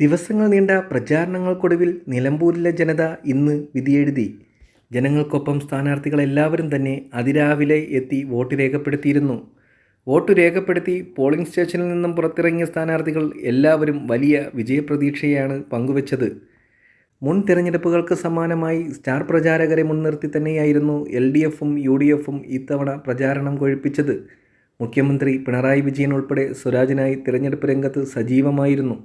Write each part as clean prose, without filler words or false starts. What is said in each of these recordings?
ദിവസങ്ങൾ നീണ്ട പ്രചാരണങ്ങൾക്കൊടുവിൽ നിലമ്പൂരിലെ ജനത ഇന്ന് വിധിയെഴുതി. ജനങ്ങൾക്കൊപ്പം സ്ഥാനാർത്ഥികളെല്ലാവരും തന്നെ അതിരാവിലെ എത്തി വോട്ട് രേഖപ്പെടുത്തിയിരുന്നു. വോട്ട് രേഖപ്പെടുത്തി പോളിംഗ് സ്റ്റേഷനിൽ നിന്നും പുറത്തിറങ്ങിയ സ്ഥാനാർത്ഥികൾ എല്ലാവരും വലിയ വിജയപ്രതീക്ഷയാണ് പങ്കുവച്ചത്. മുൻ തിരഞ്ഞെടുപ്പുകൾക്ക് സമാനമായി സ്റ്റാർ പ്രചാരകരെ മുൻനിർത്തി തന്നെയായിരുന്നു LDFും UDFും ഇത്തവണ പ്രചാരണം കൊഴുപ്പിച്ചത്. മുഖ്യമന്ത്രി പിണറായി വിജയൻ ഉൾപ്പെടെ സ്വരാജിനായി തിരഞ്ഞെടുപ്പ് രംഗത്ത് സജീവമായിരുന്നു.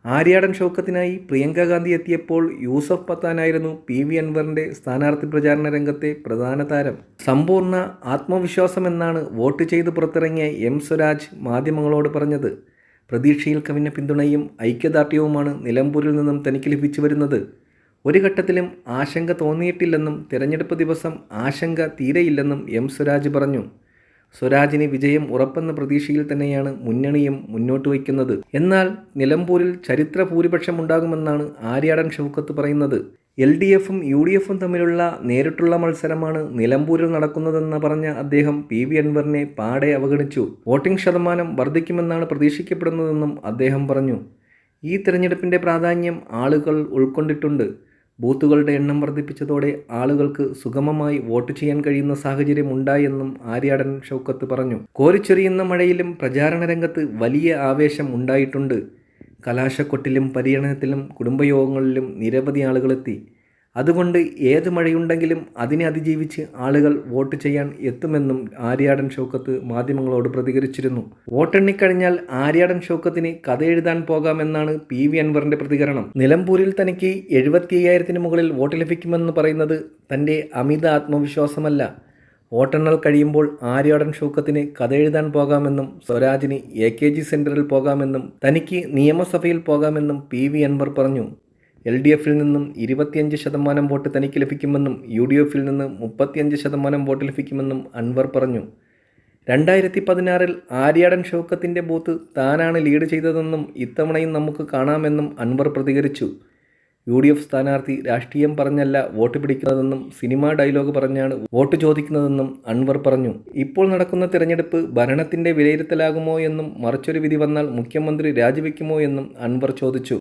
ആര്യാടൻ ഷൗക്കത്തിനായി പ്രിയങ്ക ഗാന്ധി എത്തിയപ്പോൾ യൂസഫ് പത്താനായിരുന്നു PV അൻവറിൻ്റെ സ്ഥാനാർത്ഥി പ്രചാരണ രംഗത്തെ പ്രധാന താരം. സമ്പൂർണ്ണ ആത്മവിശ്വാസമെന്നാണ് വോട്ട് ചെയ്ത് പുറത്തിറങ്ങിയ സ്വരാജ് മാധ്യമങ്ങളോട് പറഞ്ഞത്. പ്രതീക്ഷയിൽ കവിഞ്ഞ പിന്തുണയും ഐക്യദാർഢ്യവുമാണ് നിലമ്പൂരിൽ നിന്നും തനിക്ക് ലഭിച്ചു വരുന്നത്. ഒരു ഘട്ടത്തിലും ആശങ്ക തോന്നിയിട്ടില്ലെന്നും തെരഞ്ഞെടുപ്പ് ദിവസം ആശങ്ക തീരെയില്ലെന്നും സ്വരാജ് പറഞ്ഞു. സ്വരാജിന് വിജയം ഉറപ്പെന്ന പ്രതീക്ഷയിൽ തന്നെയാണ് മുന്നണിയും മുന്നോട്ട് വയ്ക്കുന്നത്. എന്നാൽ നിലമ്പൂരിൽ ചരിത്ര ഭൂരിപക്ഷം ഉണ്ടാകുമെന്നാണ് ആര്യാടൻ ഷൗക്കത്ത് പറയുന്നത്. LDFും UDFും തമ്മിലുള്ള നേരിട്ടുള്ള മത്സരമാണ് നിലമ്പൂരിൽ നടക്കുന്നതെന്ന് പറഞ്ഞ അദ്ദേഹം PV അൻവറിനെ പാടെ അവഗണിച്ചു. വോട്ടിംഗ് ശതമാനം വർദ്ധിക്കുമെന്നാണ് പ്രതീക്ഷിക്കപ്പെടുന്നതെന്നും അദ്ദേഹം പറഞ്ഞു. ഈ തിരഞ്ഞെടുപ്പിൻ്റെ പ്രാധാന്യം ആളുകൾ ഉൾക്കൊണ്ടിട്ടുണ്ട്. ബൂത്തുകളുടെ എണ്ണം വർദ്ധിപ്പിച്ചതോടെ ആളുകൾക്ക് സുഗമമായി വോട്ട് ചെയ്യാൻ കഴിയുന്ന സാഹചര്യം ഉണ്ടായെന്നും ആര്യാടൻ ഷൗക്കത്ത് പറഞ്ഞു. കോരിച്ചൊരിയുന്ന മഴയിലും പ്രചാരണ രംഗത്ത് വലിയ ആവേശം ഉണ്ടായിട്ടുണ്ട്. കലാശക്കൊട്ടിലും പര്യടനത്തിലും കുടുംബയോഗങ്ങളിലും നിരവധി ആളുകളെത്തി. അതുകൊണ്ട് ഏത് മഴയുണ്ടെങ്കിലും അതിനെ അതിജീവിച്ച് ആളുകൾ വോട്ട് ചെയ്യാൻ എത്തുമെന്നും ആര്യാടൻ ഷൗക്കത്ത് മാധ്യമങ്ങളോട് പ്രതികരിച്ചിരുന്നു. വോട്ടെണ്ണിക്കഴിഞ്ഞാൽ ആര്യാടൻ ഷൗക്കത്തിന് കഥ എഴുതാൻ പോകാമെന്നാണ് PV അൻവറിൻ്റെ പ്രതികരണം. നിലമ്പൂരിൽ തനിക്ക് 75,000-ന് മുകളിൽ വോട്ട് ലഭിക്കുമെന്ന് പറയുന്നത് തൻ്റെ അമിത ആത്മവിശ്വാസമല്ല. വോട്ടെണ്ണൽ കഴിയുമ്പോൾ ആര്യാടൻ ഷൗക്കത്തിന് കഥ എഴുതാൻ പോകാമെന്നും സ്വരാജിന് AKG സെൻറ്ററിൽ പോകാമെന്നും തനിക്ക് നിയമസഭയിൽ പോകാമെന്നും PV അൻവർ പറഞ്ഞു. LDFിൽ നിന്നും 25% വോട്ട് തനിക്ക് ലഭിക്കുമെന്നും UDFിൽ നിന്ന് 35% വോട്ട് ലഭിക്കുമെന്നും അൻവർ പറഞ്ഞു. 2016-ൽ ആര്യാടൻ ഷൗക്കത്തിൻ്റെ ബൂത്ത് താനാണ് ലീഡ് ചെയ്തതെന്നും ഇത്തവണയും നമുക്ക് കാണാമെന്നും അൻവർ പ്രതികരിച്ചു. UDF സ്ഥാനാർത്ഥി രാഷ്ട്രീയം പറഞ്ഞല്ല വോട്ട് പിടിക്കുന്നതെന്നും സിനിമാ ഡയലോഗ് പറഞ്ഞാണ് വോട്ട് ചോദിക്കുന്നതെന്നും അൻവർ പറഞ്ഞു. ഇപ്പോൾ നടക്കുന്ന തിരഞ്ഞെടുപ്പ് ഭരണത്തിൻ്റെ വിലയിരുത്തലാകുമോ എന്നും മറിച്ചൊരു വിധി വന്നാൽ മുഖ്യമന്ത്രി രാജിവെക്കുമോ എന്നും അൻവർ ചോദിച്ചു.